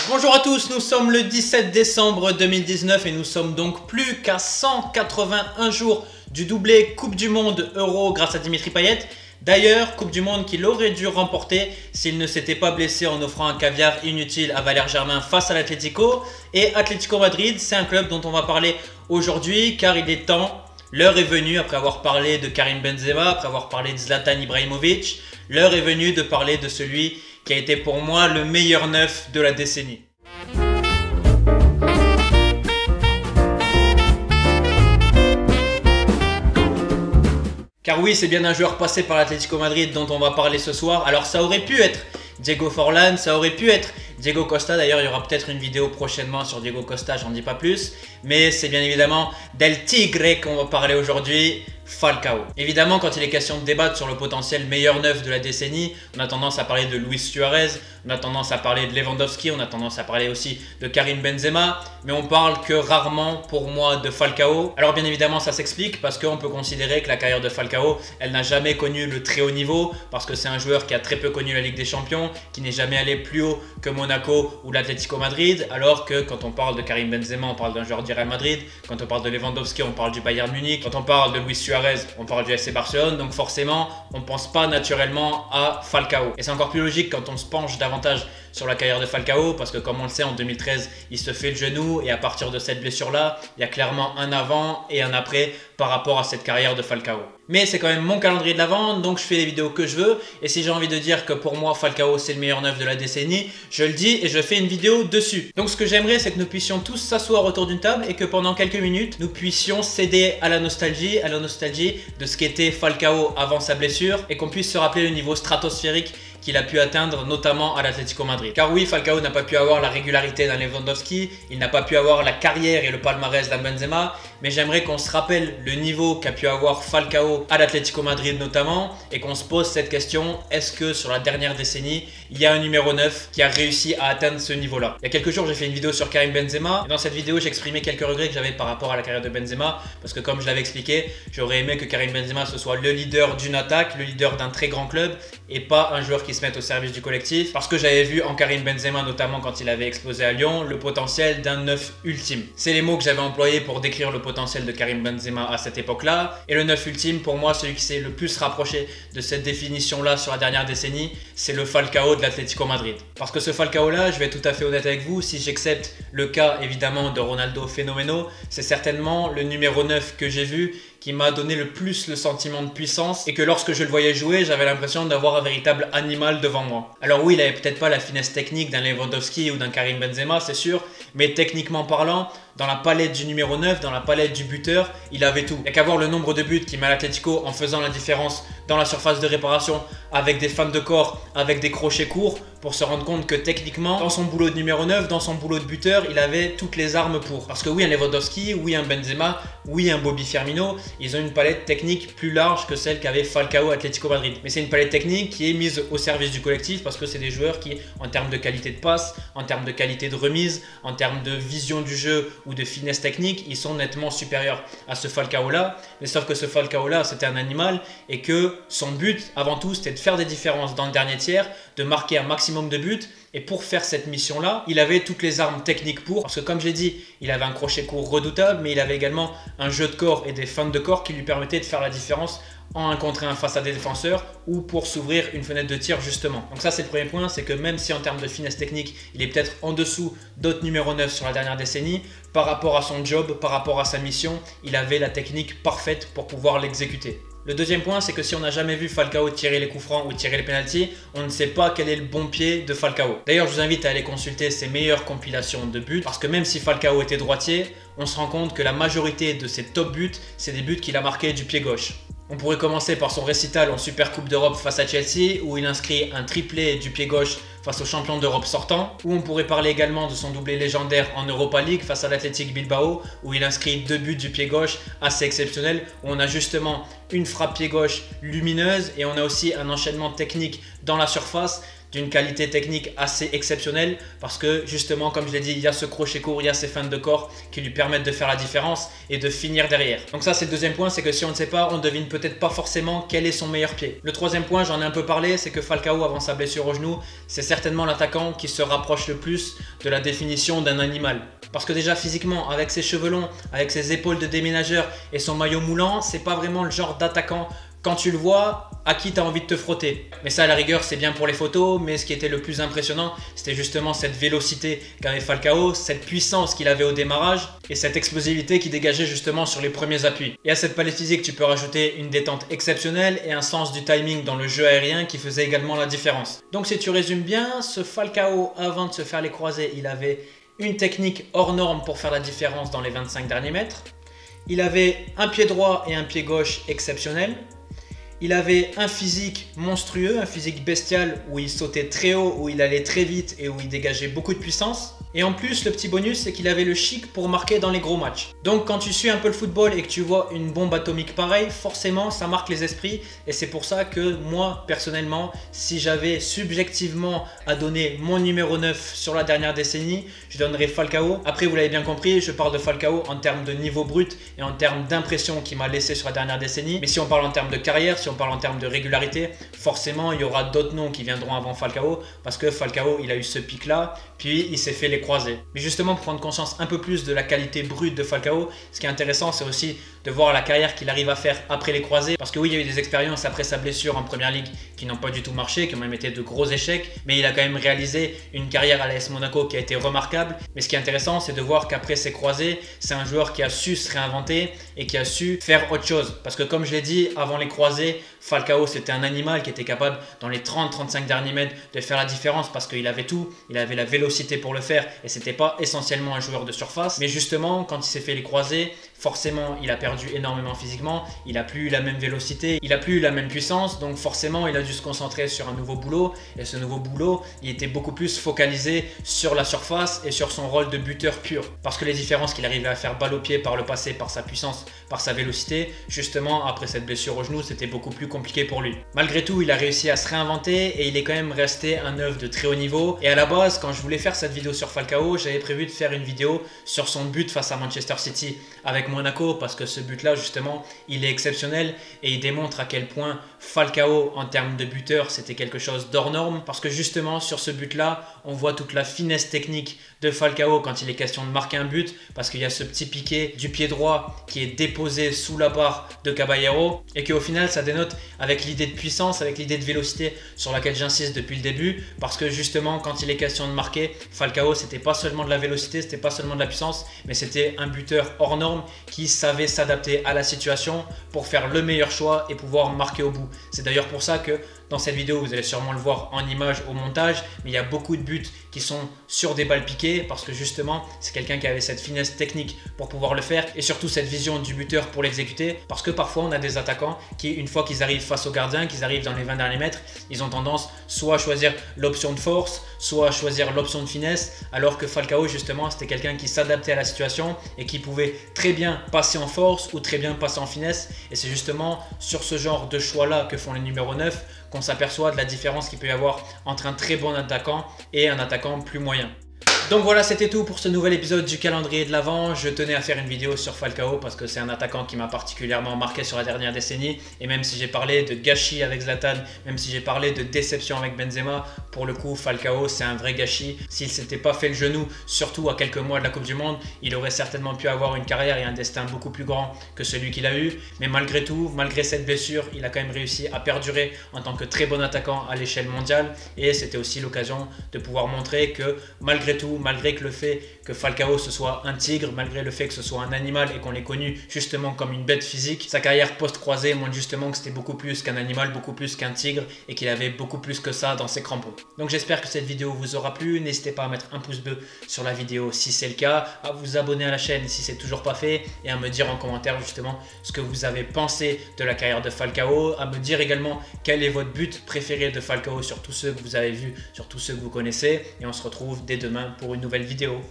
Bonjour à tous, nous sommes le 17 décembre 2019 et nous sommes donc plus qu'à 181 jours du doublé Coupe du Monde Euro grâce à Dimitri Payet. D'ailleurs, Coupe du Monde qu'il aurait dû remporter s'il ne s'était pas blessé en offrant un caviar inutile à Valère Germain face à l'Atlético. Et Atlético Madrid, c'est un club dont on va parler aujourd'hui car il est temps, l'heure est venue après avoir parlé de Karim Benzema, après avoir parlé de Zlatan Ibrahimovic, l'heure est venue de parler de celui qui a été pour moi le meilleur neuf de la décennie. Car oui, c'est bien un joueur passé par l'Atlético Madrid dont on va parler ce soir. Alors ça aurait pu être Diego Forlán, ça aurait pu être Diego Costa. D'ailleurs, il y aura peut-être une vidéo prochainement sur Diego Costa, j'en dis pas plus. Mais c'est bien évidemment del Tigre qu'on va parler aujourd'hui, Falcao. Évidemment, quand il est question de débattre sur le potentiel meilleur neuf de la décennie, on a tendance à parler de Luis Suarez, on a tendance à parler de Lewandowski, on a tendance à parler aussi de Karim Benzema, mais on parle que rarement pour moi de Falcao. Alors bien évidemment, ça s'explique parce qu'on peut considérer que la carrière de Falcao, elle n'a jamais connu le très haut niveau, parce que c'est un joueur qui a très peu connu la Ligue des Champions, qui n'est jamais allé plus haut que Monaco ou l'Atlético Madrid, alors que quand on parle de Karim Benzema, on parle d'un joueur du Real Madrid, quand on parle de Lewandowski, on parle du Bayern Munich, quand on parle de Luis Suarez, on parle du FC Barcelone, donc forcément, on ne pense pas naturellement à Falcao. Et c'est encore plus logique quand on se penche davantage sur la carrière de Falcao, parce que comme on le sait, en 2013, il se fait le genou, et à partir de cette blessure-là, il y a clairement un avant et un après par rapport à cette carrière de Falcao. Mais c'est quand même mon calendrier de l'avant, donc je fais les vidéos que je veux, et si j'ai envie de dire que pour moi, Falcao, c'est le meilleur neuf de la décennie, je le dis et je fais une vidéo dessus. Donc ce que j'aimerais, c'est que nous puissions tous s'asseoir autour d'une table et que pendant quelques minutes, nous puissions céder à la nostalgie de ce qu'était Falcao avant sa blessure, et qu'on puisse se rappeler le niveau stratosphérique qu'il a pu atteindre notamment à l'Atlético Madrid. Car oui, Falcao n'a pas pu avoir la régularité d'un Lewandowski, il n'a pas pu avoir la carrière et le palmarès d'un Benzema, mais j'aimerais qu'on se rappelle le niveau qu'a pu avoir Falcao à l'Atlético Madrid notamment, et qu'on se pose cette question, est-ce que sur la dernière décennie, il y a un numéro 9 qui a réussi à atteindre ce niveau-là? Il y a quelques jours, j'ai fait une vidéo sur Karim Benzema, et dans cette vidéo, j'exprimais quelques regrets que j'avais par rapport à la carrière de Benzema, parce que comme je l'avais expliqué, j'aurais aimé que Karim Benzema ce soit le leader d'une attaque, le leader d'un très grand club, et pas un joueur qui se mette au service du collectif, parce que j'avais vu en Karim Benzema, notamment quand il avait explosé à Lyon, le potentiel d'un neuf ultime. C'est les mots que j'avais employés pour décrire le potentiel de Karim Benzema à cette époque-là, et le neuf ultime, pour moi, celui qui s'est le plus rapproché de cette définition-là sur la dernière décennie, c'est le Falcao de l'Atlético Madrid. Parce que ce Falcao-là, je vais être tout à fait honnête avec vous, si j'accepte le cas évidemment de Ronaldo Phénoméno, c'est certainement le numéro 9 que j'ai vu qui m'a donné le plus le sentiment de puissance, et que lorsque je le voyais jouer, j'avais l'impression d'avoir un véritable animal devant moi. Alors oui, il avait peut-être pas la finesse technique d'un Lewandowski ou d'un Karim Benzema, c'est sûr, mais techniquement parlant, dans la palette du numéro 9, dans la palette du buteur, il avait tout. Il n'y a qu'à voir le nombre de buts qu'il met à l'Atlético en faisant la différence dans la surface de réparation, avec des feintes de corps, avec des crochets courts, pour se rendre compte que techniquement, dans son boulot de numéro 9, dans son boulot de buteur, il avait toutes les armes pour. Parce que oui, un Lewandowski, oui, un Benzema, oui, un Bobby Firmino, ils ont une palette technique plus large que celle qu'avait Falcao à Atlético Madrid. Mais c'est une palette technique qui est mise au service du collectif, parce que c'est des joueurs qui, en termes de qualité de passe, en termes de qualité de remise, en termes de vision du jeu ou de finesse technique, ils sont nettement supérieurs à ce Falcao-là. Mais sauf que ce Falcao-là, c'était un animal, et que son but, avant tout, c'était de faire des différences dans le dernier tiers, de marquer un maximum de buts. Et pour faire cette mission-là, il avait toutes les armes techniques pour, parce que comme je l'ai dit, il avait un crochet court redoutable, mais il avait également un jeu de corps et des feintes de corps qui lui permettaient de faire la différence en 1 contre 1 face à des défenseurs, ou pour s'ouvrir une fenêtre de tir justement. Donc ça, c'est le premier point, c'est que même si en termes de finesse technique, il est peut-être en dessous d'autres numéros 9 sur la dernière décennie, par rapport à son job, par rapport à sa mission, il avait la technique parfaite pour pouvoir l'exécuter. Le deuxième point, c'est que si on n'a jamais vu Falcao tirer les coups francs ou tirer les pénaltys, on ne sait pas quel est le bon pied de Falcao. D'ailleurs, je vous invite à aller consulter ses meilleures compilations de buts, parce que même si Falcao était droitier, on se rend compte que la majorité de ses top buts, c'est des buts qu'il a marqués du pied gauche. On pourrait commencer par son récital en Super Coupe d'Europe face à Chelsea, où il inscrit un triplé du pied gauche face au champion d'Europe sortant, ou on pourrait parler également de son doublé légendaire en Europa League face à l'Athletic Bilbao, où il inscrit 2 buts du pied gauche assez exceptionnels, où on a justement une frappe pied gauche lumineuse, et on a aussi un enchaînement technique dans la surface, d'une qualité technique assez exceptionnelle parce que justement, comme je l'ai dit, il y a ce crochet court, il y a ces feintes de corps qui lui permettent de faire la différence et de finir derrière. Donc ça, c'est le deuxième point, c'est que si on ne sait pas, on devine peut-être pas forcément quel est son meilleur pied. Le troisième point, j'en ai un peu parlé, c'est que Falcao, avant sa blessure au genou, c'est certainement l'attaquant qui se rapproche le plus de la définition d'un animal. Parce que déjà physiquement, avec ses cheveux longs, avec ses épaules de déménageur et son maillot moulant, c'est pas vraiment le genre d'attaquant, quand tu le vois, à qui tu as envie de te frotter. Mais ça, à la rigueur, c'est bien pour les photos, mais ce qui était le plus impressionnant, c'était justement cette vélocité qu'avait Falcao, cette puissance qu'il avait au démarrage et cette explosivité qui dégageait justement sur les premiers appuis. Et à cette palette physique, tu peux rajouter une détente exceptionnelle et un sens du timing dans le jeu aérien qui faisait également la différence. Donc si tu résumes bien, ce Falcao, avant de se faire les croisés, il avait une technique hors norme pour faire la différence dans les 25 derniers mètres. Il avait un pied droit et un pied gauche exceptionnels. Il avait un physique monstrueux, un physique bestial où il sautait très haut, où il allait très vite et où il dégageait beaucoup de puissance. Et en plus, le petit bonus, c'est qu'il avait le chic pour marquer dans les gros matchs. Donc quand tu suis un peu le football et que tu vois une bombe atomique pareille, forcément ça marque les esprits. Et c'est pour ça que moi, personnellement, si j'avais subjectivement à donner mon numéro 9 sur la dernière décennie, je donnerais Falcao. Après, vous l'avez bien compris, je parle de Falcao en termes de niveau brut et en termes d'impression qu'il m'a laissé sur la dernière décennie. Mais si on parle en termes de carrière, si on parle en termes de régularité, forcément il y aura d'autres noms qui viendront avant Falcao. Parce que Falcao, il a eu ce pic-là, puis il s'est fait les croisés. Mais justement, pour prendre conscience un peu plus de la qualité brute de Falcao, ce qui est intéressant, c'est aussi de voir la carrière qu'il arrive à faire après les croisés. Parce que oui, il y a eu des expériences après sa blessure en première ligue qui n'ont pas du tout marché, qui ont même été de gros échecs. Mais il a quand même réalisé une carrière à l'AS Monaco qui a été remarquable. Mais ce qui est intéressant, c'est de voir qu'après ses croisés, c'est un joueur qui a su se réinventer et qui a su faire autre chose. Parce que comme je l'ai dit, avant les croisés, Falcao, c'était un animal qui était capable, dans les 30-35 derniers mètres, de faire la différence parce qu'il avait tout. Il avait la vélocité pour le faire et c'était pas essentiellement un joueur de surface. Mais justement, quand il s'est fait les croisés, forcément, il a perdu énormément physiquement. Il n'a plus eu la même vélocité, il n'a plus eu la même puissance. Donc forcément, il a dû se concentrer sur un nouveau boulot. Et ce nouveau boulot, il était beaucoup plus focalisé sur la surface et sur son rôle de buteur pur. Parce que les différences qu'il arrivait à faire balle au pied par le passé, par sa puissance, par sa vélocité, justement, après cette blessure au genou, c'était beaucoup plus compliqué pour lui. Malgré tout, il a réussi à se réinventer et il est quand même resté un œuf de très haut niveau. Et à la base, quand je voulais faire cette vidéo sur Falcao, j'avais prévu de faire une vidéo sur son but face à Manchester City avec Monaco parce que ce but-là, justement, il est exceptionnel et il démontre à quel point Falcao, en termes de buteur, c'était quelque chose d'hors norme parce que justement, sur ce but-là, on voit toute la finesse technique de Falcao quand il est question de marquer un but parce qu'il y a ce petit piqué du pied droit qui est déposé sous la barre de Caballero et qu'au final, ça dénote avec l'idée de puissance, avec l'idée de vélocité sur laquelle j'insiste depuis le début parce que justement, quand il est question de marquer, Falcao, c'était pas seulement de la vélocité, c'était pas seulement de la puissance, mais c'était un buteur hors norme qui savait s'adapter à la situation pour faire le meilleur choix et pouvoir marquer au bout. C'est d'ailleurs pour ça que dans cette vidéo, vous allez sûrement le voir en image au montage, mais il y a beaucoup de buts qui sont sur des balles piquées parce que justement, c'est quelqu'un qui avait cette finesse technique pour pouvoir le faire et surtout cette vision du buteur pour l'exécuter parce que parfois, on a des attaquants qui, une fois qu'ils arrivent face au gardien, qu'ils arrivent dans les 20 derniers mètres, ils ont tendance soit à choisir l'option de force, soit à choisir l'option de finesse, alors que Falcao, justement, c'était quelqu'un qui s'adaptait à la situation et qui pouvait très bien passer en force ou très bien passer en finesse. Et c'est justement sur ce genre de choix-là que font les numéros 9 qu'on s'aperçoit de la différence qu'il peut y avoir entre un très bon attaquant et un attaquant plus moyen. Donc voilà, c'était tout pour ce nouvel épisode du calendrier de l'Avent. Je tenais à faire une vidéo sur Falcao parce que c'est un attaquant qui m'a particulièrement marqué sur la dernière décennie. Et même si j'ai parlé de gâchis avec Zlatan, même si j'ai parlé de déception avec Benzema, pour le coup, Falcao, c'est un vrai gâchis. S'il ne s'était pas fait le genou, surtout à quelques mois de la Coupe du Monde, il aurait certainement pu avoir une carrière et un destin beaucoup plus grand que celui qu'il a eu. Mais malgré tout, malgré cette blessure, il a quand même réussi à perdurer en tant que très bon attaquant à l'échelle mondiale. Et c'était aussi l'occasion de pouvoir montrer que malgré tout, malgré que le fait que Falcao ce soit un tigre, malgré le fait que ce soit un animal et qu'on l'ait connu justement comme une bête physique, sa carrière post-croisée montre justement que c'était beaucoup plus qu'un animal, beaucoup plus qu'un tigre et qu'il avait beaucoup plus que ça dans ses crampons. Donc j'espère que cette vidéo vous aura plu, n'hésitez pas à mettre un pouce bleu sur la vidéo si c'est le cas, à vous abonner à la chaîne si c'est toujours pas fait et à me dire en commentaire justement ce que vous avez pensé de la carrière de Falcao, à me dire également quel est votre but préféré de Falcao sur tous ceux que vous avez vus, sur tous ceux que vous connaissez et on se retrouve dès demain pour une nouvelle vidéo.